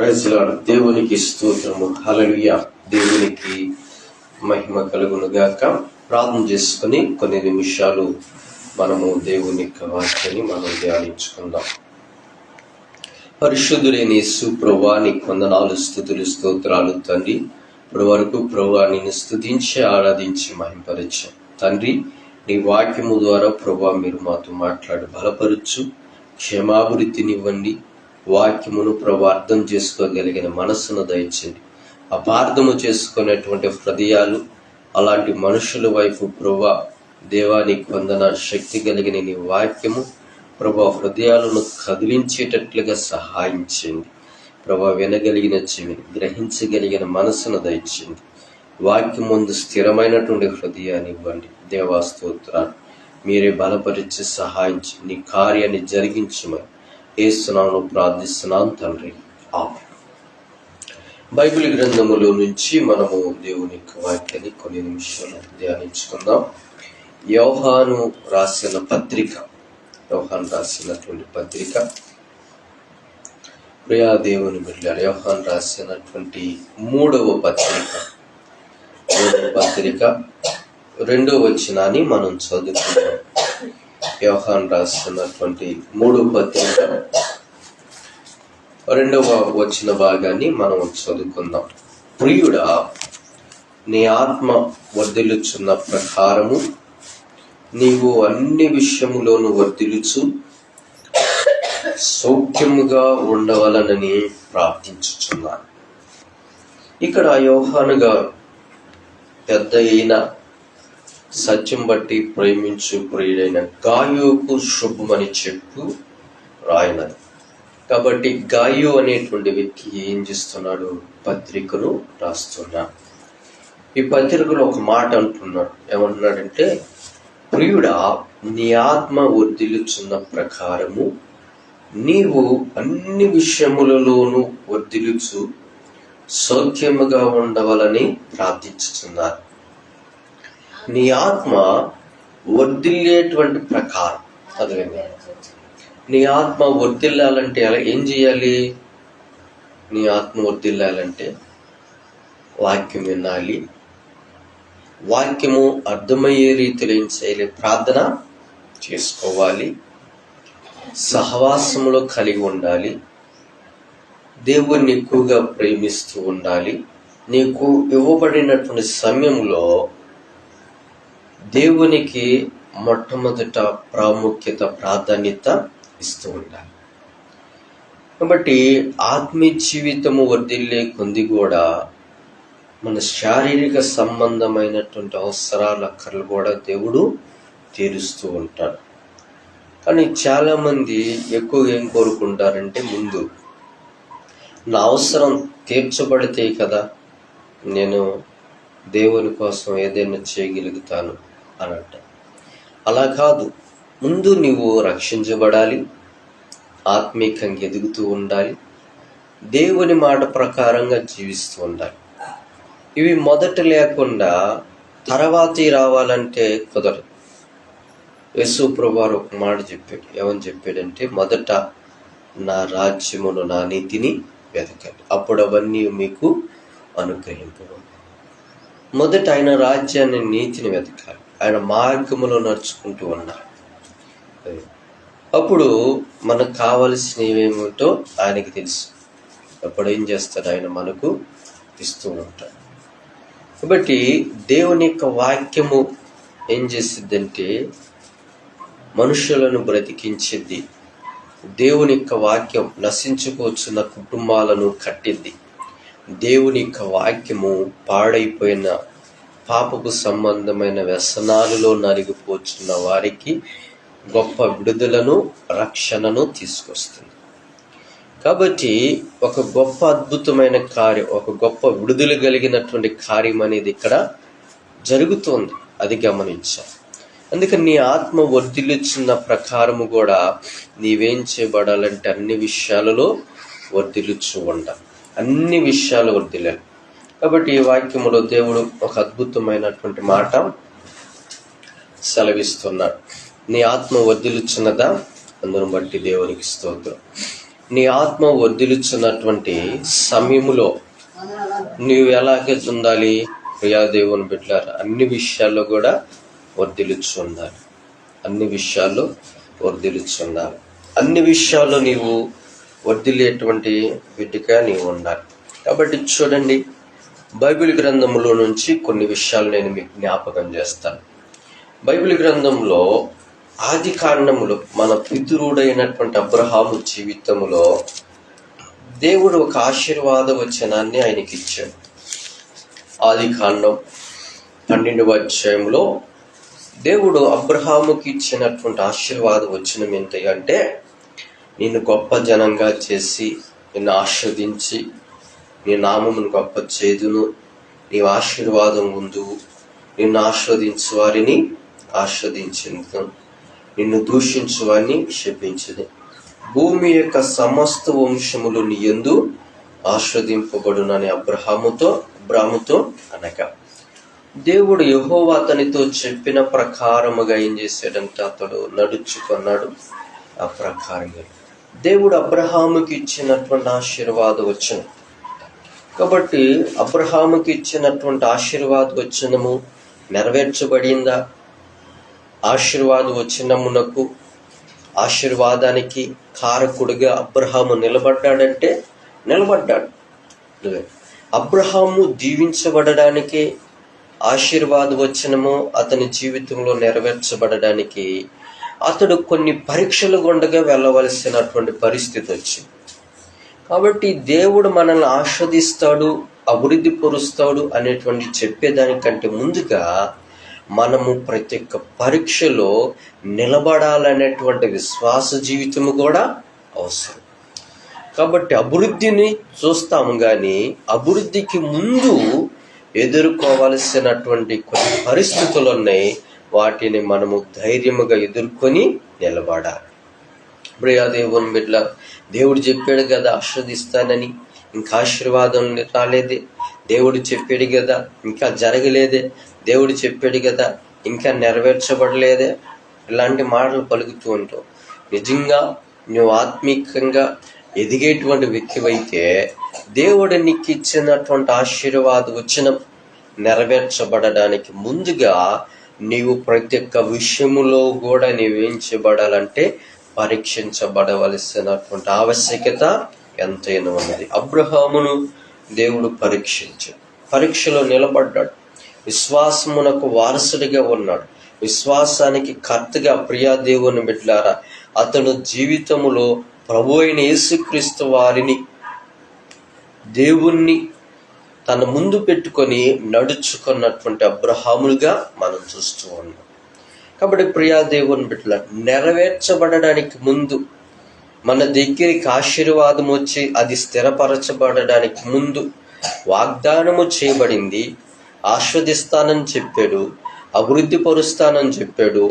Praise lord. దేవునికి స్తోత్రము. హల్లెలూయా. దేవునికి మహిమ కలుగును గాక. ప్రార్థన చేసుకుని కొన్ని నిమిషాలు మనము దేవుని వాక్యాన్ని మనం ధ్యానించుకుందాం. పరిశుద్ధులైన యేసు ప్రభువా, నీకు వందనాలు, స్తుతులు, స్తోత్రాలు తండ్రి. ఇప్పటి వరకు ప్రభువా నిన్ను స్తుతించి ఆరాధించి మహింపరచు తండ్రి. నీ వాక్యము ద్వారా ప్రభువా మీరు మాతో మాట్లాడి బలపరచు, క్షేమాభివృద్ధినివ్వండి. వాక్యమును ప్రభు అర్థం చేసుకోగలిగిన మనస్సును దయచేయండి. అపార్థము చేసుకునేటువంటి హృదయాలు అలాంటి మనుషుల వైపు ప్రభు దేవానికి వందన. శక్తి కలిగిన నీ వాక్యము ప్రభు హృదయాలను కదిలించేటట్లుగా సహాయం చేయండి. ప్రభు వినగలిగిన చెవిని, గ్రహించగలిగిన మనస్సును దయచేయండి. వాక్యం ముందు స్థిరమైనటువంటి హృదయాన్ని ఇవ్వండి. దేవా స్తోత్రాలు. మీరే బలపరిచి సహాయం చేయండి. నీ కార్యాన్ని జరిగించమని యేసునామములో ప్రార్థిస్తున్నాను తండ్రి, ఆమేన్. బైబిల్ గ్రంథములో నుంచి మనము దేవుని వాక్యాన్ని కొన్ని నిమిషాలు ధ్యానించుకుందాం. యోహాను రాసినటువంటి పత్రిక ప్రియా దేవుని బిడ్డలారా, యోహాను రాసినటువంటి మూడవ పత్రిక 2వ వచనాన్ని మనం చదువుకుందాం. యోహాను రాస్తున్నటువంటి 3వ పత్రిక 2వ వచన భాగాన్ని మనం చదువుకుందాం. ప్రియుడా, నీ ఆత్మ వర్ధిల్లుచున్న ప్రకారము నీవు అన్ని విషయములోను వర్ధిల్లుచు సౌఖ్యముగా ఉండవలనని ప్రార్థించుచున్నాను. ఇక్కడ యోహాను గారు పెద్ద అయిన సత్యం బట్టి ప్రేమించు ప్రియుడైన గాయోకు శుభమని చెప్పు రాయనది. కాబట్టి గాయో అనేటువంటి వ్యక్తి ఏం చేస్తున్నాడు? పత్రికను రాస్తున్నాడు. ఈ పత్రికలో ఒక మాట అంటున్నాడు. ఏమంటున్నాడంటే, ప్రియుడా, నీ ఆత్మ వర్ధిల్లుచున్న ప్రకారము నీవు అన్ని విషయములలోనూ వర్ధిల్లుచు సౌఖ్యముగా ఉండవలని ప్రార్థించుతున్నారు. నీ ఆత్మ వర్ధిల్లేటువంటి ప్రకారం, అదేవిధంగా నీ ఆత్మ వర్ధిల్లాలంటే ఏం చేయాలి? నీ ఆత్మ వర్ధిల్లాలంటే వాక్యం వినాలి. వాక్యము అర్థమయ్యే రీతిలో ఏం చేయాలి? ప్రార్థన చేసుకోవాలి. సహవాసములో కలిగి ఉండాలి. దేవుణ్ణి ఎక్కువగా ప్రేమిస్తూ ఉండాలి. నీకు ఇవ్వబడినటువంటి సమయంలో దేవునికి మొట్టమొదట ప్రాముఖ్యత, ప్రాధాన్యత ఇస్తూ ఉండాలి. కాబట్టి ఆత్మీయ జీవితము వర్ధిల్లే కొద్ది కూడా మన శారీరక సంబంధమైనటువంటి అవసరాలు, అక్కర్లు కూడా దేవుడు తీరుస్తూ ఉంటాడు. కానీ చాలామంది ఎక్కువగా ఏం కోరుకుంటారంటే, ముందు నా అవసరం తీర్చబడితే కదా నేను దేవుని కోసం ఏదైనా చేయగలుగుతాను అని అంటారు. అలా కాదు. ముందు నీవు రక్షించబడాలి, ఆత్మీయంగా ఎదుగుతూ ఉండాలి, దేవుని మాట ప్రకారంగా జీవిస్తూ ఉండాలి. ఇవి మొదట లేకుండా తర్వాతి రావాలంటే కుదరదు. యేసు ప్రభువారు ఒక మాట చెప్పాడు. ఏమని చెప్పాడంటే, మొదట నా రాజ్యమును, నా నీతిని వెతకండి, అప్పుడు అవన్నీ మీకు అనుగ్రహింపబడు. మొదట ఆయన రాజ్యాన్ని, నీతిని వెతకాలి. ఆయన మార్గములో నడుచుకుంటూ ఉండాలి. అప్పుడు మనకు కావలసినవేమిటో ఆయనకి తెలుసు. అప్పుడు ఏం చేస్తాడు? ఆయన మనకు ఇస్తూ ఉంటాడు. కాబట్టి దేవుని యొక్క వాక్యము ఏం చేసిద్దంటే మనుషులను బ్రతికించిద్ది. దేవుని యొక్క వాక్యం నశించుకోవచ్చున్న కుటుంబాలను కట్టిద్ది. దేవుని యొక్క వాక్యము పాడైపోయిన పాపపు సంబంధమైన వ్యసనాలలో నలిగిపోతున్న వారికి గొప్ప విడుదలను, రక్షణను తీసుకొస్తుంది. కాబట్టి ఒక గొప్ప అద్భుతమైన కార్యం, ఒక గొప్ప విడుదల కలిగినటువంటి కార్యం అనేది ఇక్కడ జరుగుతోంది. అది గమనించాలి. అందుకని నీ ఆత్మ వర్ధిల్లుచున్న ప్రకారము కూడా నీవేం చేయబడాలంటే అన్ని విషయాలలో వర్ధిల్లుచు ఉండాలి. అన్ని విషయాలు వర్ధిల్లాలి. కాబట్టి ఈ వాక్యములో దేవుడు ఒక అద్భుతమైనటువంటి మాట సెలవిస్తున్నాడు. నీ ఆత్మ వర్ధిల్లుచున్నదా? అందును బట్టి దేవునికి స్తోత్రం. నీ ఆత్మ వర్ధిల్లుచున్నటువంటి సమయములో నీవు ఎలాగే ఉండాలి? ప్రియా దేవుని బిడ్డలారా, అన్ని విషయాల్లో కూడా వర్ధిల్లుచు ఉండాలి. అన్ని విషయాల్లో వర్ధిల్లుచు ఉండాలి. అన్ని విషయాల్లో నీవు వర్ధిల్లేటువంటి బిడ్డగా నీవు ఉండాలి. కాబట్టి చూడండి, బైబిల్ గ్రంథంలో నుంచి కొన్ని విషయాలు నేను మీకు జ్ఞాపకం చేస్తాను. బైబిల్ గ్రంథంలో ఆది కాండములో మన పితరుడైనటువంటి అబ్రహాము జీవితంలో దేవుడు ఒక ఆశీర్వాద వచనాన్ని ఆయనకి ఇచ్చాడు. ఆది కాండం 12వ అధ్యాయంలో దేవుడు అబ్రహాముకి ఇచ్చినటువంటి ఆశీర్వాద వచనం ఏంటంటే, నిన్ను గొప్ప జనంగా చేసి నిన్ను ఆశీర్వదించి నీ నామమును గొప్ప చేదును, నీవు ఆశీర్వాదం ఉందు, నిన్ను ఆస్వాదించు వారిని ఆస్వాదించు, నిన్ను దూషించు వారిని శపించదు, భూమి యొక్క సమస్త వంశములు నీ యందు ఆస్వాదింపబడునని అబ్రహాముతో అనగా, దేవుడు యెహోవా అతనితో చెప్పిన ప్రకారముగా ఏం చేశాడంటే అతడు నడుచుకున్నాడు. ఆ ప్రకారంగా దేవుడు అబ్రహాముకి ఇచ్చినటువంటి ఆశీర్వాద వచనం. కాబట్టి అబ్రహాముకి ఇచ్చినటువంటి ఆశీర్వాద వచనము నెరవేర్చబడిందా? ఆశీర్వాద వచనమునకు, ఆశీర్వాదానికి కారకుడిగా అబ్రహాము నిలబడ్డాడంటే నిలబడ్డాడు. అబ్రహాము దీవించబడడానికి, ఆశీర్వాద వచనము అతని జీవితంలో నెరవేర్చబడడానికి అతడు కొన్ని పరీక్షలు గుండగా వెళ్ళవలసినటువంటి పరిస్థితి వచ్చింది. కాబట్టి దేవుడు మనల్ని ఆస్వాదిస్తాడు, అభివృద్ధి పరుస్తాడు అనేటువంటి చెప్పేదానికంటే ముందుగా మనము ప్రతి ఒక్క పరీక్షలో నిలబడాలనేటువంటి విశ్వాస జీవితము కూడా అవసరం. కాబట్టి అభివృద్ధిని చూస్తాము, కానీ అభివృద్ధికి ముందు ఎదుర్కోవలసినటువంటి కొన్ని పరిస్థితులు ఉన్నాయి. వాటిని మనము ధైర్యముగా ఎదుర్కొని నిలబడాలి. ప్రియా దేవుని బిడ్డ, దేవుడు చెప్పాడు కదా ఆశీర్వదిస్తానని, ఇంకా ఆశీర్వాదం రాలేదే. దేవుడు చెప్పాడు కదా ఇంకా జరగలేదే. దేవుడు చెప్పాడు కదా ఇంకా నెరవేర్చబడలేదే. ఇలాంటి మాటలు పలుకుతూ ఉంటావు. నిజంగా నువ్వు ఆత్మీకంగా ఎదిగేటువంటి వ్యక్తివైతే దేవుడు నీకు ఇచ్చినటువంటి ఆశీర్వాద వచనం నెరవేర్చబడడానికి ముందుగా నీవు ప్రతి ఒక్క విషయములో కూడా నీవేం చేయబడాలంటే పరీక్షించబడవలసినటువంటి ఆవశ్యకత ఎంతైనా ఉన్నది. అబ్రహామును దేవుడు పరీక్షలో నిలబడ్డాడు. విశ్వాసమునకు వారసుడిగా ఉన్నాడు. విశ్వాసానికి కర్తగా ప్రియా దేవుని బిడ్డలారా, అతను జీవితములో ప్రభు అయిన యేసుక్రీస్తు వారిని, దేవుణ్ణి తన ముందు పెట్టుకొని నడుచుకున్నటువంటి అబ్రహాములుగా మనం చూస్తూ ఉన్నాం. కాబట్టి ప్రియా దేవుని బిడ్డల, నెరవేర్చబడడానికి ముందు, మన దగ్గరికి ఆశీర్వాదం వచ్చి అది స్థిరపరచబడడానికి ముందు వాగ్దానము చేయబడింది. ఆస్వాదిస్తానని చెప్పాడు, అభివృద్ధి పరుస్తానని చెప్పాడు,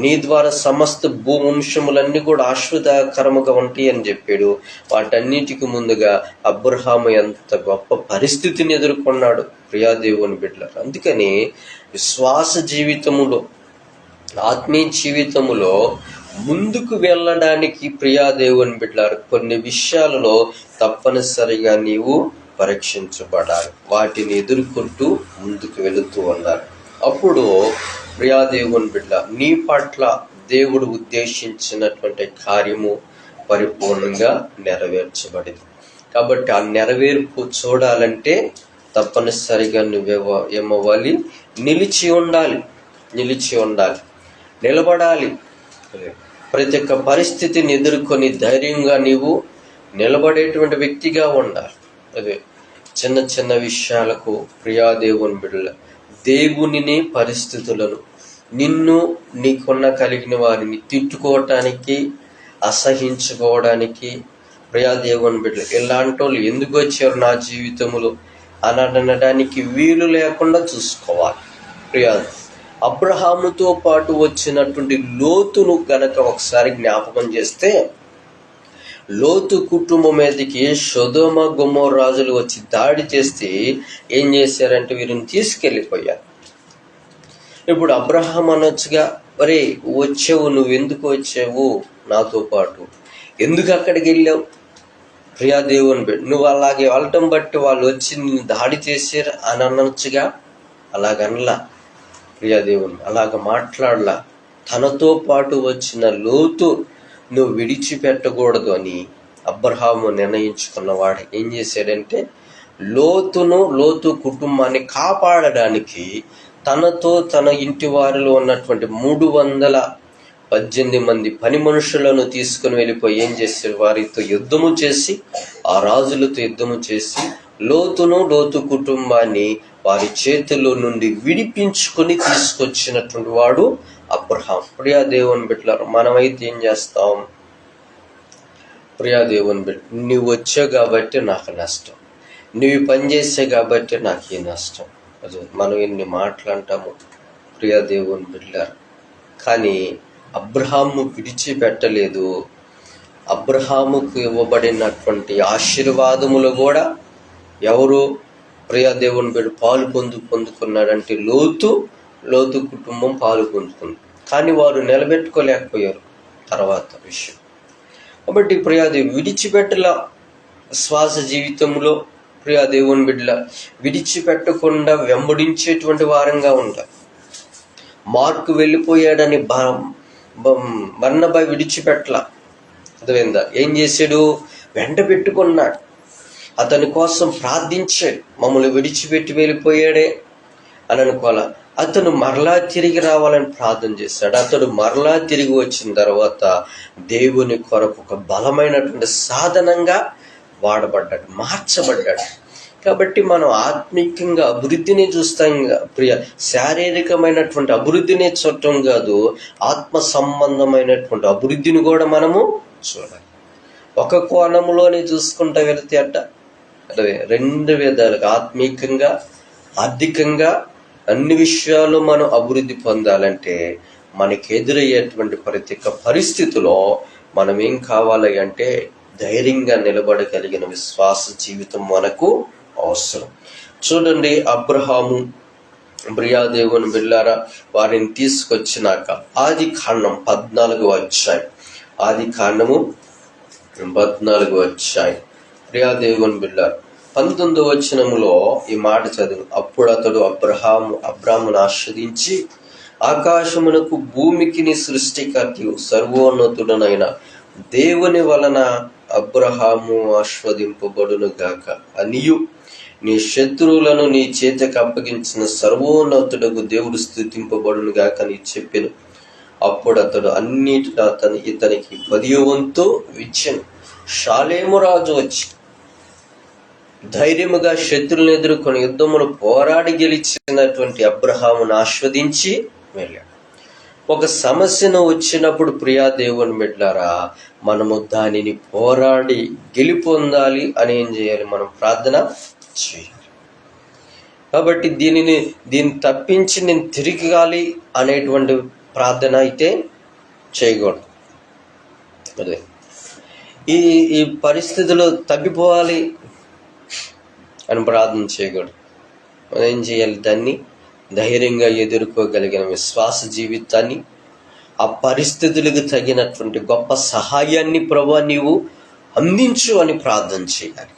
నీ ద్వారా సమస్త భూవంశములన్నీ కూడా ఆశీర్వాదకరముగా ఉంటాయి అని చెప్పాడు. వాటన్నిటికి ముందుగా అబ్రహాము ఎంత గొప్ప పరిస్థితిని ఎదుర్కొన్నాడు ప్రియా దేవుని బిడ్డలారా. అందుకని విశ్వాస జీవితములో, ఆత్మీయ జీవితములో ముందుకు వెళ్ళడానికి ప్రియా దేవుని బిడ్డలారా కొన్ని విషయాలలో తప్పనిసరిగా నీవు పరీక్షించబడాలి. వాటిని ఎదుర్కొంటూ ముందుకు వెళుతూ ఉండాలి. అప్పుడు ప్రియా దేవుని బిడ్డ, నీ పట్ల దేవుడు ఉద్దేశించినటువంటి కార్యము పరిపూర్ణంగా నెరవేర్చబడింది. కాబట్టి ఆ నెరవేర్పు చూడాలంటే తప్పనిసరిగా ఏమవ్వాలి? నిలిచి ఉండాలి, నిలబడాలి. ప్రతి ఒక్క పరిస్థితిని ఎదుర్కొని ధైర్యంగా నీవు నిలబడేటువంటి వ్యక్తిగా ఉండాలి. అదే చిన్న చిన్న విషయాలకు ప్రియా దేవుని బిడ్డల, దేవునిని, పరిస్థితులను, నిన్ను, నీకున్న కలిగిన వారిని తిట్టుకోవటానికి, అసహించుకోవడానికి ప్రియా దేవుని బిడ్డలు, ఇలాంటి వాళ్ళు ఎందుకు వచ్చారు నా జీవితంలో అనడానికి వీలు లేకుండా చూసుకోవాలి. ప్రియా అబ్రహాముతో పాటు వచ్చినటువంటి లోతును గనక ఒకసారి జ్ఞాపకం చేస్తే, లోతు కుటుంబం మీదకి సొదొమ గొమొర్రా రాజులు వచ్చి దాడి చేస్తే ఏం చేశారంటే వీరిని తీసుకెళ్ళిపోయారు. ఇప్పుడు అబ్రహాం అనొచ్చుగా, ఒరే వచ్చావు, నువ్వెందుకు వచ్చావు నాతో పాటు, ఎందుకు అక్కడికి వెళ్ళావు, ప్రియా దేవుని బిడ్డ, నువ్వు అలాగే వెళ్ళటం బట్టి వాళ్ళు వచ్చి నిన్ను దాడి చేశారు అని అనొచ్చుగా. అలాగనలా ప్రియా దేవుని, అలాగ మాట్లాడలా. తనతో పాటు వచ్చిన లోతు నువ్వు విడిచిపెట్టకూడదు అని అబ్రహాము నిర్ణయించుకున్నవాడు ఏం చేశాడంటే, లోతు కుటుంబాన్ని కాపాడడానికి తనతో తన ఇంటి వారిలో ఉన్నటువంటి 318 మంది పని మనుషులను తీసుకుని వెళ్ళిపోయి ఏం చేశారు, వారితో యుద్ధము చేసి, ఆ రాజులతో యుద్ధము చేసి లోతు కుటుంబాన్ని వారి చేతుల్లో నుండి విడిపించుకొని తీసుకొచ్చినటువంటి వాడు అబ్రహాం. ప్రియా దేవుని బిడ్డలారా, మనమైతే ఏం చేస్తాం? ప్రియా దేవుని బిడ్డ, నువ్వు వచ్చావు కాబట్టి నాకు నష్టం, నువ్వు పనిచేసావు కాబట్టి నాకు ఏ నష్టం. అదే మనం ఎన్ని మాటలు అంటాము ప్రియా దేవుని బిడ్డలారా. కానీ అబ్రహాము విడిచిపెట్టలేదు. అబ్రహాముకు ఇవ్వబడినటువంటి ఆశీర్వాదములు కూడా ఎవరు ప్రియా దేవుని బిడ్డ పాలు పొందుకున్నాడంటే లోతు కుటుంబం పాలు పొందుకుంది. కానీ వారు నిలబెట్టుకోలేకపోయారు తర్వాత విషయం. కాబట్టి ప్రియాదేవి విడిచిపెట్టల శ్వాస జీవితంలో ప్రియా దేవుని బిడ్డల విడిచిపెట్టకుండా వెంబడించేటువంటి వారంగా ఉంటారు. మార్కు వెళ్ళిపోయాడని బర్నబా విడిచిపెట్టల. అర్థమైందా? ఏం చేశాడు? వెంట పెట్టుకున్నాడు, అతని కోసం ప్రార్థించాడు. మమ్మల్ని విడిచిపెట్టి వెళ్ళిపోయాడే అని అనుకోవాలా. అతను మరలా తిరిగి రావాలని ప్రార్థన చేశాడు. అతడు మరలా తిరిగి వచ్చిన తర్వాత దేవుని కొరకు ఒక బలమైనటువంటి సాధనంగా వాడబడ్డాడు, మార్చబడ్డాడు. కాబట్టి మనం ఆత్మీయంగా అభివృద్ధిని చూస్తాం ప్రియ. శారీరకమైనటువంటి అభివృద్ధిని చూడటం కాదు, ఆత్మ సంబంధమైనటువంటి అభివృద్ధిని కూడా మనము చూడాలి. ఒక కోణంలోనే చూసుకుంటా వెళితే అదే 2 విధాలుగా ఆత్మీయంగా, ఆర్థికంగా అన్ని విషయాలు మనం అభివృద్ధి పొందాలంటే మనకి ఎదురయ్యేటువంటి ప్రతి ఒక్క పరిస్థితిలో మనం ఏం కావాలి అంటే ధైర్యంగా నిలబడగలిగిన విశ్వాస జీవితం మనకు అవసరం. చూడండి, అబ్రహాము ప్రియా దేవుని బిడ్డలారా వారిని తీసుకొచ్చినాక ఆది కాండం 14వ అధ్యాయం, ఆది కాండము 14వ అధ్యాయం ప్రియా దేవుని బిడ్డలారా 19వ వచనములో ఈ మాట చదువు. అప్పుడు అతడు అబ్రామును ఆశ్రదించి, ఆకాశమునకు భూమికి సృష్టికర్తయు సర్వోన్నతుడనైన దేవుని వలన అబ్రహాము ఆస్వాదింపబడును గాక అనియు, నీ శత్రువులను నీ చేతికి అప్పగించిన సర్వోన్నతుడకు దేవుడు స్తుతింపబడును గాక అని చెప్పెను. అప్పుడు అతడు అన్నిటిలో ఇతనికి 10వ వంతు ఇచ్చెను. షాలేము రాజు వచ్చి ధైర్యముగా శత్రువులను ఎదుర్కొని యుద్ధమును పోరాడి గెలిచినటువంటి అబ్రహామును ఆస్వాదించి వెళ్ళాడు. ఒక సమస్యను వచ్చినప్పుడు ప్రియా దేవుని బిడ్డలారా మనము దానిని పోరాడి గెలిపొందాలి అని ఏం చేయాలి? మనం ప్రార్థన చేయాలి. కాబట్టి దీన్ని తప్పించి నేను తిరగాలి అనేటువంటి ప్రార్థన అయితే చేయకూడదు. అదే ఈ పరిస్థితులు తప్పిపోవాలి అని ప్రార్థన చేయకూడదు. మనం ఏం చేయాలి? దాన్ని ధైర్యంగా ఎదుర్కోగలిగిన విశ్వాస జీవితాన్ని, ఆ పరిస్థితులకు తగినటువంటి గొప్ప సహాయాన్ని ప్రభువా నీవు అందించు అని ప్రార్థన చేయాలి.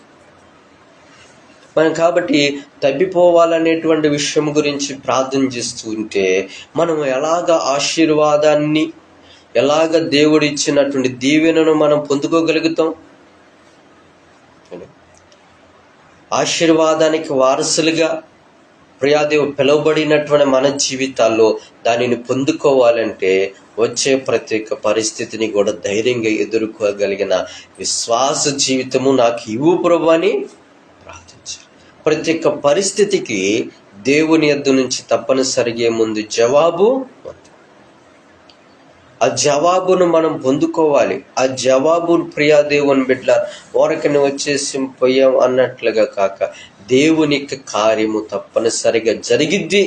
మనం కాబట్టి తప్పిపోవాలనేటువంటి విషయం గురించి ప్రార్థన చేస్తూ ఉంటే మనం ఎలాగ ఆశీర్వాదాన్ని, ఎలాగ దేవుడు ఇచ్చినటువంటి దీవెనను మనం పొందుకోగలుగుతాం? ఆశీర్వాదానికి వారసులుగా ప్రియాదేవు పిలువబడినటువంటి మన జీవితాల్లో దానిని పొందుకోవాలంటే వచ్చే ప్రతి ఒక్క పరిస్థితిని కూడా ధైర్యంగా ఎదుర్కోగలిగిన విశ్వాస జీవితము నాకు ఇవ్వు ప్రభువా అని ప్రార్థించాలి. ప్రతి ఒక్క పరిస్థితికి దేవుని యొద్ద నుంచి తప్పనిసరిగా ముందు జవాబు, ఆ జవాబును మనం పొందుకోవాలి. ఆ జవాబు ప్రియా దేవుని బిడ్డ ఓరకని వచ్చేసి పోయాం అన్నట్లుగా కాక దేవుని యొక్క కార్యము తప్పనిసరిగా జరిగిద్ది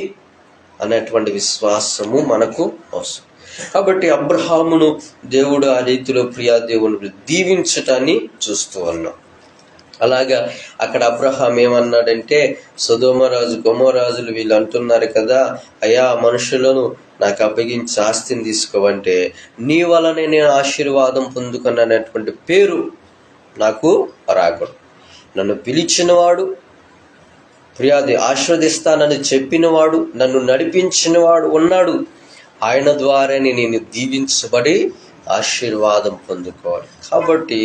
అన్నటువంటి విశ్వాసము మనకు అవసరం. కాబట్టి అబ్రహామును దేవుడు ఆ రీతిలో ప్రియా దేవుని దీవించటాన్ని చూస్తూ ఉన్నాం. అలాగా అక్కడ అబ్రహాం ఏమన్నాడంటే, సొదొమరాజు గొమొరాజులు వీళ్ళు అంటున్నారు కదా, అయ్యా మనుషులను నాకు అప్పగించి ఆస్తిని తీసుకోవంటే నీ వలనే నేను ఆశీర్వాదం పొందుకున్నటువంటి పేరు నాకు రాకూడదు. నన్ను పిలిచినవాడు, ప్రియాది ఆశీర్వదిస్తానని చెప్పినవాడు, నన్ను నడిపించినవాడు ఉన్నాడు. ఆయన ద్వారానే నేను దీవించబడి ఆశీర్వాదం పొందుకోవాలి. కాబట్టి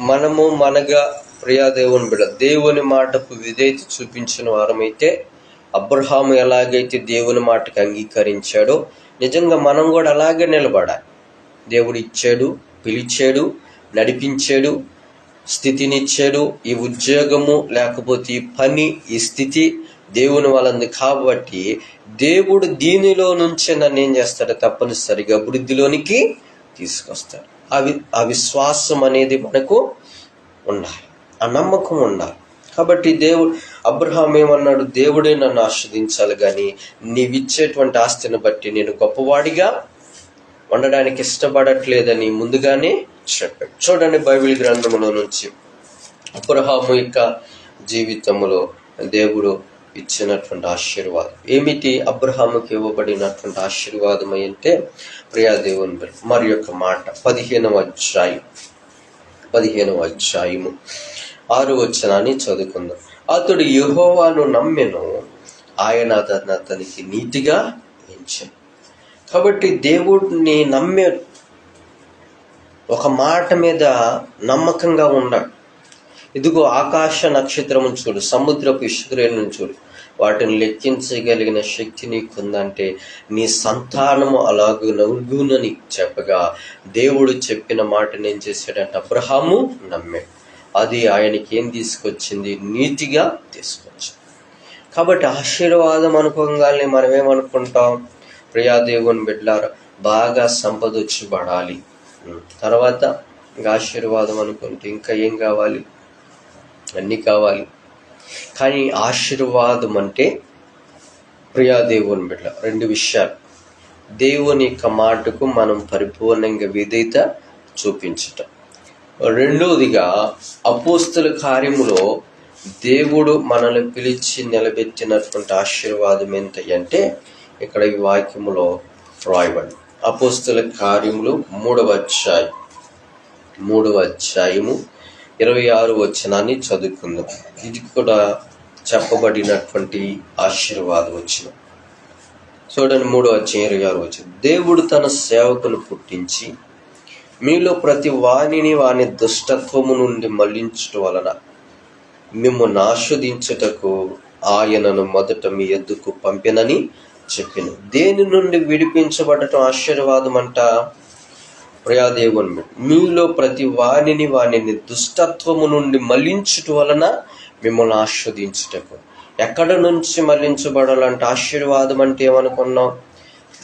మనము మనగా ప్రియాదేవుని బిడ్డ దేవుని మాటకు విధేయత చూపించిన వారమైతే, అబ్రహాము ఎలాగైతే దేవుని మాటకు అంగీకరించాడో నిజంగా మనం కూడా అలాగే నిలబడాలి. దేవుడు ఇచ్చాడు, పిలిచాడు, నడిపించాడు, స్థితినిచ్చాడు. ఈ ఉద్యోగము లేకపోతే ఈ పని, ఈ స్థితి దేవుని వాళ్ళంది. కాబట్టి దేవుడు దీనిలో నుంచే నన్ను ఏం చేస్తాడు, తప్పనిసరిగా అభివృద్ధిలోనికి తీసుకొస్తాడు. ఆ విశ్వాసం అనేది మనకు ఉండాలి, ఆ నమ్మకం ఉండాలి. కాబట్టి అబ్రహాం ఏమన్నాడు, దేవుడే నన్ను ఆస్వాదించాలి, కానీ నీవిచ్చేటువంటి ఆస్తిని బట్టి నేను గొప్పవాడిగా ఉండడానికి ఇష్టపడట్లేదని ముందుగానే చెప్పాడు. చూడండి, బైబిల్ గ్రంథంలో నుంచి అబ్రహాము యొక్క జీవితంలో దేవుడు ఇచ్చినటువంటి ఆశీర్వాదం ఏమిటి? అబ్రహాముకి ఇవ్వబడినటువంటి ఆశీర్వాదం అంటే, ప్రియాదేవుని మరి యొక్క మాట 15వ అధ్యాయము 6వ వచనాన్ని చదువుకుందాం. అతడు యెహోవాను నమ్మెను, ఆయన అతనికి నీతిగా ఎంచెను. కాబట్టి దేవుడిని నమ్మాడు, ఒక మాట మీద నమ్మకంగా ఉన్నాడు. ఇదిగో ఆకాశ నక్షత్రము చూడు, సముద్రపు ఇసుకరేణును చూడు, వాటిని లెక్కించగలిగిన శక్తి నీకుందంటే నీ సంతానము అలాగునని చెప్పగా దేవుడు చెప్పిన మాటను ఏం చేశాడంటే అబ్రహాము నమ్మాడు. అది ఆయనకి ఏం తీసుకొచ్చింది? నీతిగా తీసుకొచ్చింది. కాబట్టి ఆశీర్వాదం అనుకోగానే మనం ఏమనుకుంటాం? ప్రియాదేవుని బిడ్డలారా, బాగా సంపద వచ్చి పడాలి, తర్వాత ఇంకా ఆశీర్వాదం అనుకుంటే ఇంకా ఏం కావాలి? అన్నీ కావాలి. కానీ ఆశీర్వాదం అంటే ప్రియాదేవుని బిడ్డ 2 విషయాలు. దేవుని యొక్క మాటకు మనం పరిపూర్ణంగా విధేయత చూపించటం. రెండవదిగా అపోస్తల కార్యములో దేవుడు మనల్ని పిలిచి నిలబెట్టినటువంటి ఆశీర్వాదం ఏంటి అంటే, ఇక్కడ ఈ వాక్యములో రాయబడి అపోస్తల కార్యములు 3వ అధ్యాయము 26వ వచనాన్ని చదువుకుందాం. ఇది కూడా చెప్పబడినటువంటి ఆశీర్వాద వచనం. చూడండి, 3వ అధ్యాయం 26వ వచనం. దేవుడు తన సేవకును పుట్టించి మీలో ప్రతి వానిని వాని దుష్టత్వము నుండి మళ్లించటం వలన మిమ్మల్ని ఆస్వాదించుటకు ఆయనను మొదట మీ ఎద్దుకు పంపినని చెప్పిన. దేని నుండి విడిపించబడటం ఆశీర్వాదం అంట? ప్రియాదేవుని మీలో ప్రతి వానిని దుష్టత్వము నుండి మళ్లించుట వలన మిమ్మల్ని ఆస్వాదించుటకు. ఎక్కడ నుంచి మళ్లించబడాలంటే ఆశీర్వాదం అంటే ఏమనుకున్నాం?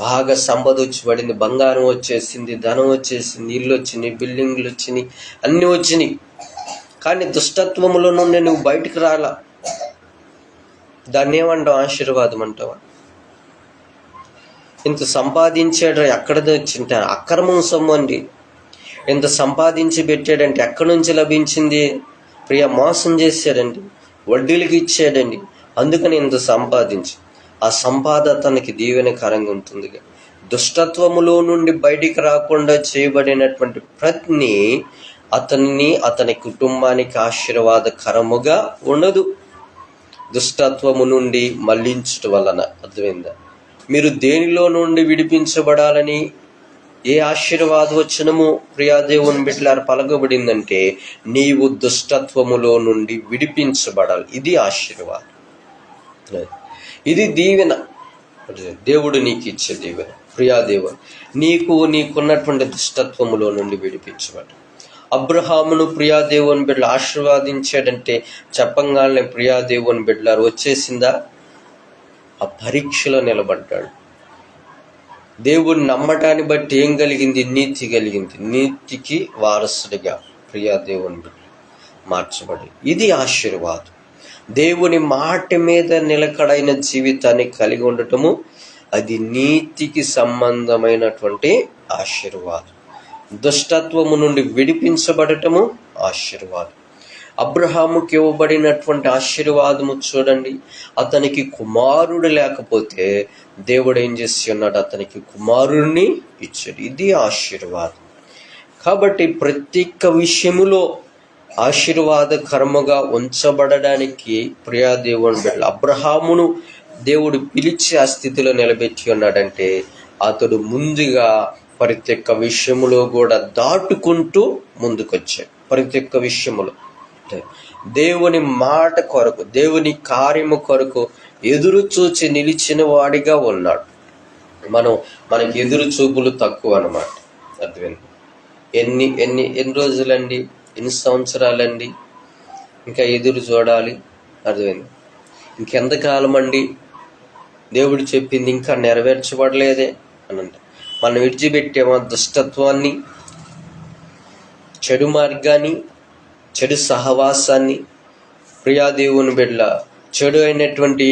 బాగా సంపద వచ్చి పడింది, బంగారం వచ్చేసింది, ధనం వచ్చేసింది, ఇల్లు వచ్చినాయి, బిల్డింగ్లు వచ్చినాయి, అన్నీ వచ్చినాయి. కానీ దుష్టత్వములో నుండి నువ్వు బయటకు రాలా. దాన్ని ఏమంటావు? ఆశీర్వాదం అంటావా? ఇంత సంపాదించాడు, ఎక్కడదో వచ్చింట అక్రమం సొమ్ము అండి. ఇంత సంపాదించి పెట్టాడంటే ఎక్కడి నుంచి లభించింది? మోసం చేశాడండి, వడ్డీలకి ఇచ్చాడండి, అందుకని ఇంత సంపాదించి. ఆ సంపాదన తనకి దీవెనకరంగా ఉంటుంది. దుష్టత్వములో నుండి బయటికి రాకుండా చేయబడినటువంటి ప్రతిని అతని కుటుంబానికి ఆశీర్వాదకరముగా ఉండదు. దుష్టత్వము నుండి మళ్లించటం వలన. అర్థమైందా? మీరు దేనిలో నుండి విడిపించబడాలని ఏ ఆశీర్వాద వచనము ప్రియాదేవుని బిడ్డలారా పలకబడిందంటే, నీవు దుష్టత్వములో నుండి విడిపించబడాలి. ఇది ఆశీర్వాదం, ఇది దీవెన. దేవుడు నీకు ఇచ్చే దీవెన. ప్రియాదేవుని నీకున్నటువంటి దుష్టత్వములో నుండి విడిపించబడాలి. అబ్రహామును ప్రియాదేవుని బిడ్డలు ఆశీర్వాదించాడంటే చెప్పంగానే ప్రియాదేవుని బిడ్డలారు వచ్చేసిందా? ఆ పరీక్షలో నిలబడ్డాడు. దేవుడిని నమ్మటాన్ని బట్టి ఏం కలిగింది? నీతి కలిగింది. నీతికి వారసుడిగా ప్రియాదేవుని బిడ్డ మార్చబడి. ఇది ఆశీర్వాదం. దేవుని మాట మీద నిలకడైన జీవితాన్ని కలిగి ఉండటము, అది నీతికి సంబంధమైనటువంటి ఆశీర్వాదం. దుష్టత్వము నుండి విడిపించబడటము ఆశీర్వాదం. అబ్రహాముకి ఇవ్వబడినటువంటి ఆశీర్వాదము చూడండి, అతనికి కుమారుడు లేకపోతే దేవుడు ఏం చేసి ఉన్నాడు? అతనికి కుమారుడిని ఇచ్చాడు. ఇది ఆశీర్వాదం. కాబట్టి ప్రతి ఒక్క విషయములో ఆశీర్వాదకరముగా ఉంచబడడానికి ప్రియా దేవుని బిడ్డలు, అబ్రహామును దేవుడు పిలిచి ఆ స్థితిలో నిలబెట్టి ఉన్నాడంటే అతడు ముందుగా ప్రతి ఒక్క విషయములో కూడా దాటుకుంటూ ముందుకొచ్చాడు. ప్రతి ఒక్క విషయములో దేవుని మాట కొరకు, దేవుని కార్యము కొరకు ఎదురు చూచి నిలిచిన వాడిగా ఉన్నాడు. మనకి ఎదురు చూపులు తక్కువ అన్నమాట. అర్థమైంది? ఎన్ని రోజులండి, ఎన్ని సంవత్సరాలండి ఇంకా ఎదురు చూడాలి? అర్థమైంది? ఇంకెంతకాలం అండి, దేవుడు చెప్పింది ఇంకా నెరవేర్చబడలేదే అని అంటే మనం విడిచిపెట్టామా దుష్టత్వాన్ని, చెడు మార్గాన్ని, చెడు సహవాసాన్ని, ప్రియాదేవుని బిడ్డ చెడు అయినటువంటి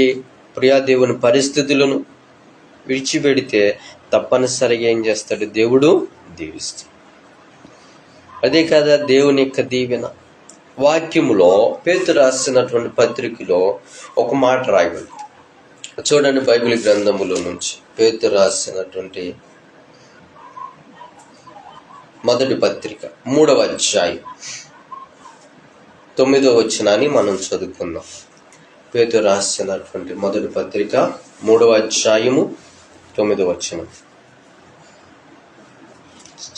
ప్రియాదేవుని పరిస్థితులను విడిచిపెడితే తప్పనిసరిగా ఏం చేస్తాడు? దేవుడు దీవిస్తాడు. అదే కదా దేవుని యొక్క దీవెన. వాక్యములో పేతురు రాసినటువంటి పత్రికలో ఒక మాట రాయబడింది. చూడండి, బైబిల్ గ్రంథములో నుంచి పేతురు రాసినటువంటి మొదటి పత్రిక 3వ అధ్యాయం 9వ వచనాన్ని మనం చదువుకుందాం. పేతురు రాసినటువంటి మొదటి పత్రిక 3వ అధ్యాయము 9వ వచనం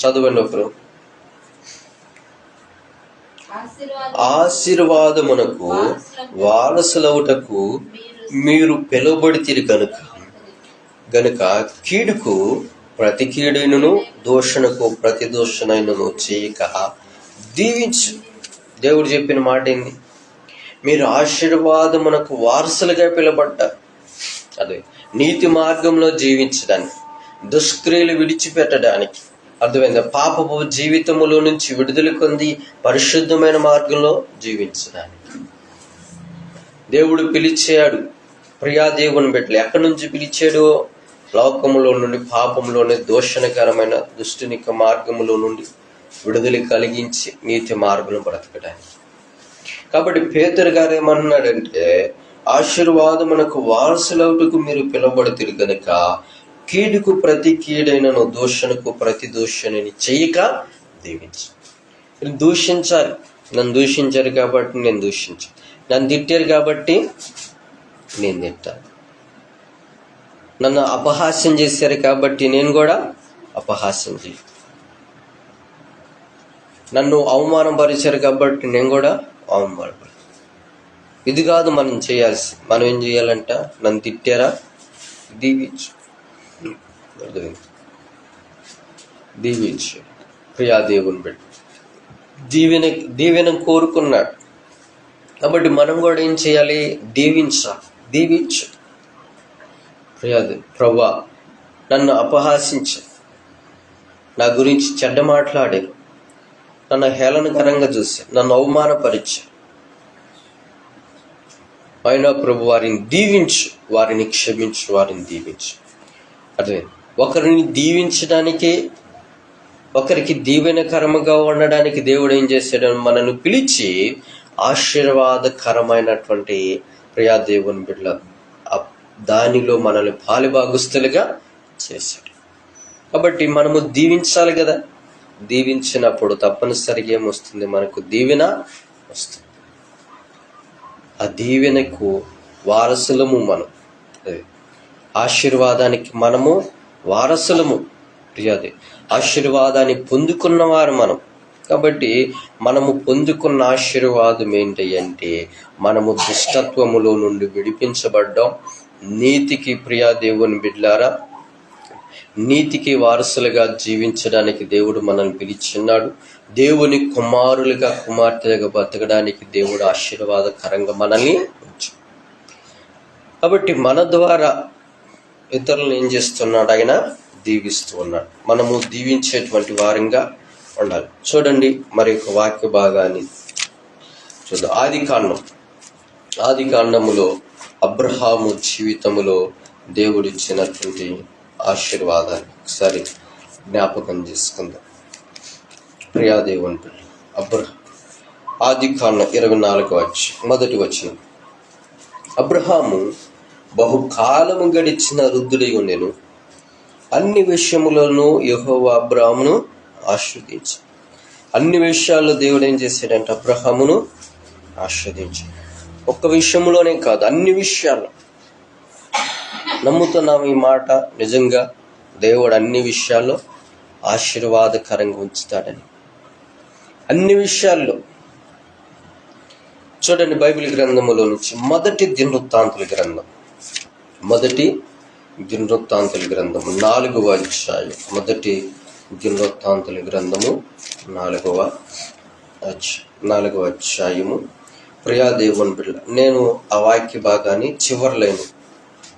చదవండి ఒకరు. ఆశీర్వాదమునకు వారసులవుటకు మీరు పిలువబడితిరి గనుక కీడుకు ప్రతి కీడును, దోషణకు ప్రతి దోషణను చేయక దీవించు. దేవుడు చెప్పిన మాట ఏంది? మీరు ఆశీర్వాదమునకు వారసులుగా పిలువబడ్డారు. అదే నీతి మార్గంలో జీవించడానికి, దుష్క్రియలు విడిచిపెట్టడానికి, అర్థమైందా? పాపపు జీవితములో నుంచి విడుదల పొంది పరిశుద్ధమైన మార్గంలో జీవించడానికి దేవుడు పిలిచాడు. ప్రియా దేవుని బిడ్డలు ఎక్కడి నుంచి పిలిచాడు? లోకములో నుండి, పాపంలోని దోషణకరమైన దుష్టునిక మార్గములో నుండి విడుదల కలిగించి నీతి మార్గంలో బ్రతకడానికి. కాబట్టి పేతురు గారు ఏమన్నాడంటే, ఆశీర్వాదమునకు వారసులవుటకు మీరు పిలువబడుతురు గనుక కీడుకు ప్రతి కీడైనను, దూషణకు ప్రతి దూషణని చేయక దీవించు. దూషించాలి. నన్ను దూషించారు కాబట్టి నేను దూషించాను, నన్ను తిట్టారు కాబట్టి నేను తిట్టాను, నన్ను అపహాస్యం చేశారు కాబట్టి నేను కూడా అపహాస్యం చేయాలి, నన్ను అవమానపరిచారు కాబట్టి నేను కూడా అవమానపరిచాను. ఇది కాదు మనం చేయాల్సి. మనం ఏం చేయాలంట? నన్ను తిట్టారా, దీవించు, దీవించు. ప్రియా దేవుని బిడ్డ దీవెన కోరుకున్నాడు కాబట్టి మనం కూడా ఏం చేయాలి? దీవించు. ప్రభువా, నన్ను అపహాసించు, నా గురించి చెడ్డ మాట్లాడారు, నన్ను హేళనకరంగా చూశారు, నన్ను అవమానపరిచారు, అయినా ప్రభు వారిని దీవించు, వారిని క్షమించు, వారిని దీవించు. అదే ఒకరిని దీవించడానికి, ఒకరికి దీవెనకరముగా ఉండడానికి దేవుడు ఏం చేశాడు? మనల్ని పిలిచి ఆశీర్వాదకరమైనటువంటి ప్రియా దేవుని బిడ్డ దానిలో మనల్ని పాలుభాగస్తులుగా చేశాడు. కాబట్టి మనము దీవించాలి కదా. దీవించినప్పుడు తప్పనిసరిగా ఏమొస్తుంది? మనకు దీవెన వస్తుంది. ఆ దీవెనకు వారసులము మనం. ఆశీర్వాదానికి మనము వారసులము. ప్రియాది ఆశీర్వాదాన్ని పొందుకున్నవారు మనం. కాబట్టి మనము పొందుకున్న ఆశీర్వాదం ఏంటి అంటే, మనము దుష్టత్వములో నుండి విడిపించబడ్డాం. నీతికి, ప్రియా దేవుని బిడ్డలారా, నీతికి వారసులుగా జీవించడానికి దేవుడు మనల్ని పిలిచిన్నాడు. దేవుని కుమారులుగా, కుమార్తెలుగా బతకడానికి దేవుడు ఆశీర్వాదకరంగా మనల్ని ఉంచాడు. కాబట్టి మన ద్వారా ఇతరులను ఏం చేస్తున్నాడు? ఆయన దీవిస్తూ ఉన్నాడు. మనము దీవించేటువంటి వారంగా ఉండాలి. చూడండి, మరి ఒక వాక్య భాగాన్ని చూద్దాం. ఆది కాండములో అబ్రహాము జీవితములో దేవుడిచ్చినటువంటి ఆశీర్వాదాన్ని ఒకసారి జ్ఞాపకం చేసుకుందాం. ప్రియా దేవుని పిల్లలు, ఆది కాండం 24 మొదటి వచనం. అబ్రహాము బహుకాలము గడిచిన వృద్ధుడై ఉండెను, అన్ని విషయములను యెహోవా అబ్రాహామును ఆశీర్వదించి అన్ని విషయాల్లో దేవుడు ఏం చేశాడంటే అబ్రహామును ఆశీర్వదించాడు. ఒక్క విషయంలోనే కాదు, అన్ని విషయాల్లో. నమ్ముతున్నాము ఈ మాట. నిజంగా దేవుడు అన్ని విషయాల్లో ఆశీర్వాదకరంగా ఉంచుతాడని. అన్ని విషయాల్లో చూడండి, బైబిల్ గ్రంథములో నుంచి మొదటి దినవృత్తాంతుల గ్రంథం 4వ అధ్యాయం. మొదటి దినవృత్తాంతుల గ్రంథము 4వ అధ్యాయము. ప్రియా దేవుని బిడ్డ, నేను ఆ వాక్య భాగాన్ని చివరి లైను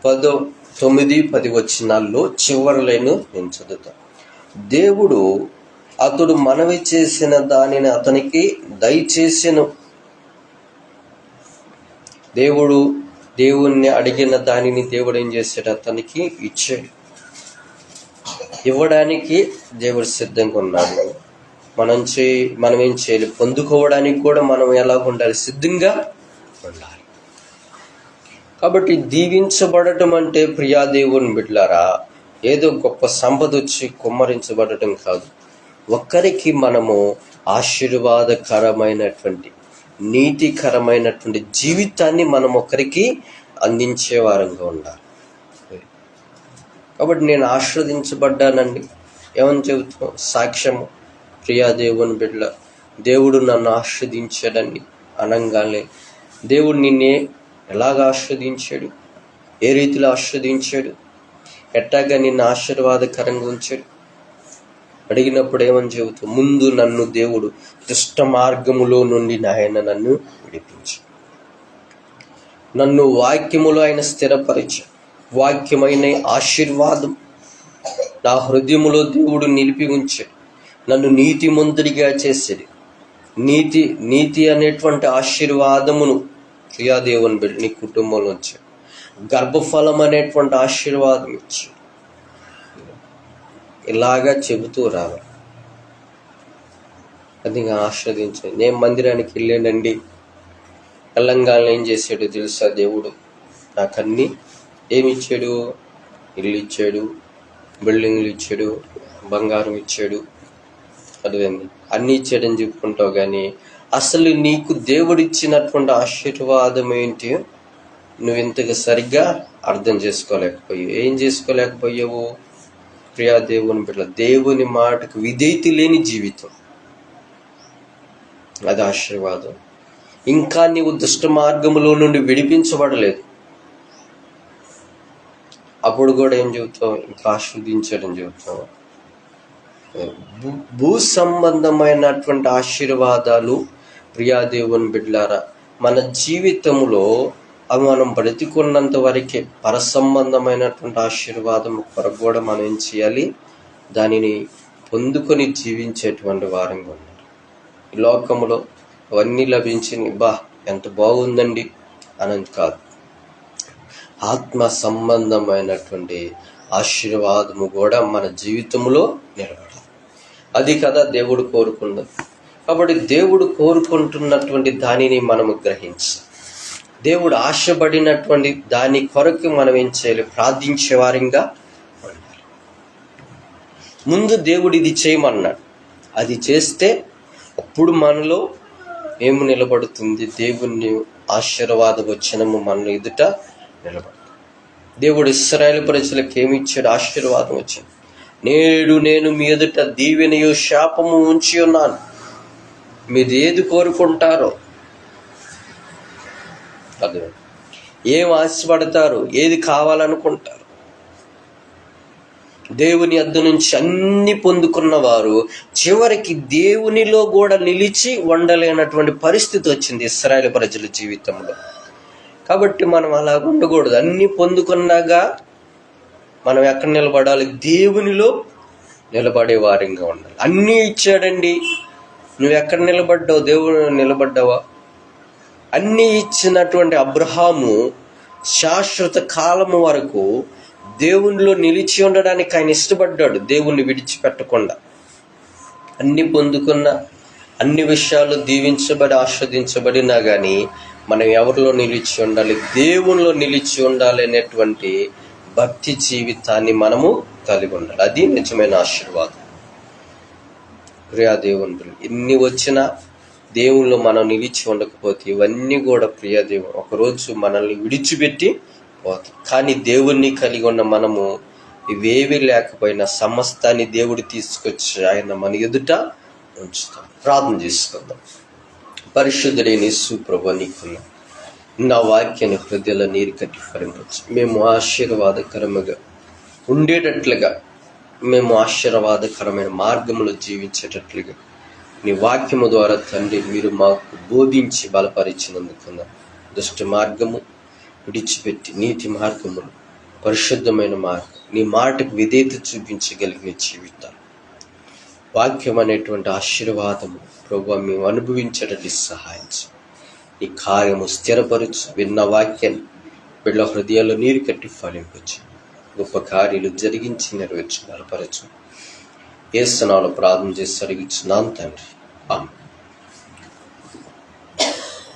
9-10 వచనాల్లో చివరి లైను నేను చదువుతాను. దేవుడు అతడు మనవి చేసిన దానిని అతనికి దయచేసెను. దేవుణ్ణి అడిగిన దానిని దేవుడు ఏం చేశాడు? అతనికి ఇచ్చాడు. ఇవ్వడానికి దేవుడు సిద్ధంగా ఉన్నాడు. మనం ఏం చేయాలి? పొందుకోవడానికి కూడా మనం ఎలా ఉండాలి? సిద్ధంగా ఉండాలి. కాబట్టి దీవించబడటం అంటే ప్రియా దేవుని బిడ్డలారా, ఏదో గొప్ప సంపద వచ్చి కుమ్మరించబడటం కాదు. ఒక్కరికి మనము ఆశీర్వాదకరమైనటువంటి, నీతికరమైనటువంటి జీవితాన్ని మనం ఒకరికి అందించే వారంగా ఉండాలి. కాబట్టి నేను ఆశీర్వదించబడ్డానండి ఏమని చెబుతాం? సాక్ష్యము. ప్రియా దేవుని బిడ్డ, దేవుడు నన్ను ఆశీర్వదించాడని అనంగానే దేవుడు నిన్నే ఎలాగ ఆశీర్వదించాడు? ఏ రీతిలో ఆశీర్వదించాడు? ఎట్టాగా నిన్ను ఆశీర్వాదకరంగా ఉంచాడు అడిగినప్పుడు ఏమని చెబుతాం? ముందు నన్ను దేవుడు దుష్ట మార్గములో నుండి ఆయన నన్ను విడిపించి, నన్ను వాక్యములో ఆయన స్థిరపరిచి, వాక్యమైన ఆశీర్వాదం నా హృదయములో దేవుడు నిలిపి ఉంచాడు. నన్ను నీతిమంతుడిగా చేసేది. నీతి అనేటువంటి ఆశీర్వాదమును ప్రియాదేవుని బిడ్డ నీ కుటుంబంలో వచ్చాడు. గర్భఫలం అనేటువంటి ఆశీర్వాదం ఇచ్చాడు. ఇలాగా చెబుతూ రావాలి. అది ఆస్వాదించాను. నేను మందిరానికి వెళ్ళానండి, తెలంగాణలో ఏం చేశాడు తెలుసా? దేవుడు నాకన్నీ ఏమి ఇచ్చాడు? ఇల్లు ఇచ్చాడు, బిల్డింగ్లు ఇచ్చాడు, బంగారం ఇచ్చాడు, అదేంది అన్నీ ఇచ్చాడని చెప్పుకుంటావు. కానీ అసలు నీకు దేవుడిచ్చినటువంటి ఆశీర్వాదం ఏంటి నువ్వు ఇంతగా సరిగ్గా అర్థం చేసుకోలేకపోయావు. ఏం చేసుకోలేకపోయావు? ప్రియా దేవుని బిడ్డ, దేవుని మాటకు విధేయత లేని జీవితం అది ఆశీర్వాదం. ఇంకా నీవు దుష్ట మార్గములో నుండి విడిపించబడలేదు. అప్పుడు కూడా ఏం చెబుతావు? ఇంకా ఆశీర్వదించాడని చెబుతావు. భూ సంబంధమైనటువంటి ఆశీర్వాదాలు ప్రియా దేవుని బిడ్డలారా, మన జీవితంలో అవి మనం బ్రతికున్నంత వరకే. పర సంబంధమైనటువంటి ఆశీర్వాదం కొరకు కూడా మనం ఏం చేయాలి? దానిని పొందుకొని జీవించేటువంటి వారంగా ఉండాలి. ఈ లోకంలో అవన్నీ లభించి ఎంత బాగుందండి అని కాదు. ఆత్మ సంబంధమైనటువంటి ఆశీర్వాదము కూడా మన జీవితంలో నిలబడాలి. అది కదా దేవుడు కోరుకున్నది. కాబట్టి దేవుడు కోరుకుంటున్నటువంటి దానిని మనము గ్రహించాలి. దేవుడు ఆశపడినటువంటి దాని కొరకు మనం ఏం చేయాలి? ప్రార్థించే వారంగా ఉండాలి. ముందు దేవుడు ఇది చేయమన్నాడు, అది చేస్తే అప్పుడు మనలో ఏమి నిలబడుతుంది? దేవుని ఆశీర్వాద వచనము మన ఎదుట నిలబడుతుంది. దేవుడు ఇశ్రాయేలు ప్రజలకు ఏమి ఇచ్చాడు? ఆశీర్వాదం వచ్చింది. నేడు నేను మీ ఎదుట దీవెనయు శాపము ఉంచి ఉన్నాను, మీరు ఏది కోరుకుంటారో, అదే ఏం ఆశపడతారు, ఏది కావాలనుకుంటారు. దేవుని యొద్ద నుంచి అన్ని పొందుకున్న వారు చివరికి దేవునిలో కూడా నిలిచి ఉండలేనటువంటి పరిస్థితి వచ్చింది ఇశ్రాయేలు ప్రజల జీవితంలో. కాబట్టి మనం అలా ఉండకూడదు. అన్ని పొందుకున్నాగా మనం ఎక్కడ నిలబడాలి? దేవునిలో నిలబడే వారంగా ఉండాలి. అన్నీ ఇచ్చాడండి, నువ్వు ఎక్కడ నిలబడ్డావు? దేవుడు నిలబడ్డావా? అన్నీ ఇచ్చినటువంటి అబ్రహాము శాశ్వత కాలము వరకు దేవునిలో నిలిచి ఉండడానికి ఆయన ఇష్టపడ్డాడు, దేవుణ్ణి విడిచిపెట్టకుండా. అన్ని పొందుకున్న, అన్ని విషయాలు దీవించబడి ఆస్వాదించబడినా కానీ మనం ఎవరిలో నిలిచి ఉండాలి? దేవునిలో నిలిచి ఉండాలి అనేటువంటి భక్తి జీవితాన్ని మనము కలిగి ఉండాలి. అది నిజమైన ఆశీర్వాదం. ప్రియా దేవుని ఎన్ని వచ్చినా దేవుళ్ళు మనం నిలిచి ఉండకపోతే ఇవన్నీ కూడా ప్రియా దేవుడు ఒకరోజు మనల్ని విడిచిపెట్టి పోతాం. కానీ దేవుణ్ణి కలిగి ఉన్న మనము ఇవేవి లేకపోయినా సమస్తాన్ని దేవుడు తీసుకొచ్చి ఆయన మన ఎదుట ఉంచుతాం. ప్రార్థన చేసుకుందాం. పరిశుద్ధుడైన యేసు ప్రభువా, నీకున్న నా వాక్యాన్ని హృదయాల నీరు కట్టి ఫలించు. మేము ఆశీర్వాదకరముగా ఉండేటట్లుగా, మేము ఆశీర్వాదకరమైన మార్గంలో జీవించేటట్లుగా నీ వాక్యము ద్వారా తండ్రి మీరు మాకు బోధించి బలపరిచినందుకున్న దుష్ట మార్గము విడిచిపెట్టి నీతి మార్గములు, పరిశుద్ధమైన మార్గం, నీ మాటకు విధేయత చూపించగలిగిన జీవితాలు, వాక్యం అనేటువంటి ఆశీర్వాదము ప్రభువా మేము అనుభవించడానికి సహాయించు. ఈ కార్యము స్థిరపరచు. విన్న వాక్యాన్ని బిడ్డ హృదయాల్లో నీరు కట్టి ఫలింపచ్చు. గొప్ప కార్యాలు జరిగించి నెరవేర్చి బలపరచు. యేసు నామములో ప్రార్థన చేసి అడిగించున్నాను తండ్రి. ఆమేన్.